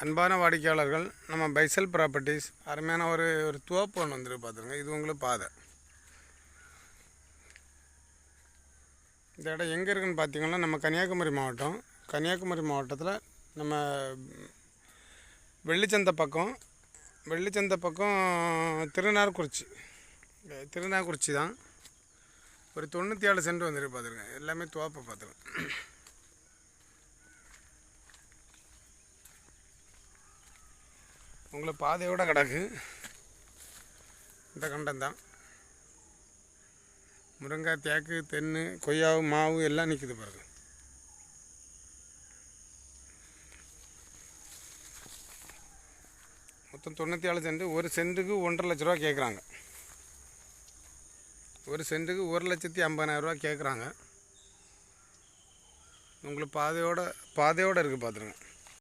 அன்பான வாடிக்கையாளர்கள், நம்ம பைசல் ப்ராப்பர்ட்டிஸ் அருமையான ஒரு தோப்பு ஒன்று வந்துருக்கு பார்த்துருங்க. இது உங்களுக்கு பாதை. இந்த இடம் எங்கே இருக்குதுன்னு பார்த்தீங்கன்னா, நம்ம கன்னியாகுமரி மாவட்டத்தில் நம்ம வெள்ளிச்சந்தை பக்கம் திருநாக்குறிச்சி தான். ஒரு 97 சென்ட் வந்துருக்கு பார்த்துருங்க. எல்லாமே தோப்பை பார்த்துருங்க. உங்களுக்கு பாதையோடு கிடக்கு. இந்த கண்டம் தான். முருங்காய், தேக்கு, தென்னை, கொய்யாவு, மாவு எல்லாம் நிற்குது பாருங்க. மொத்தம் 97 சென்ட். ஒரு சென்ட்டுக்கு 1.5 லட்ச ரூபா கேட்குறாங்க. ஒரு சென்ட்டுக்கு 1,50,000 கேட்குறாங்க. உங்களுக்கு பாதையோடு இருக்குது பார்த்துருங்க.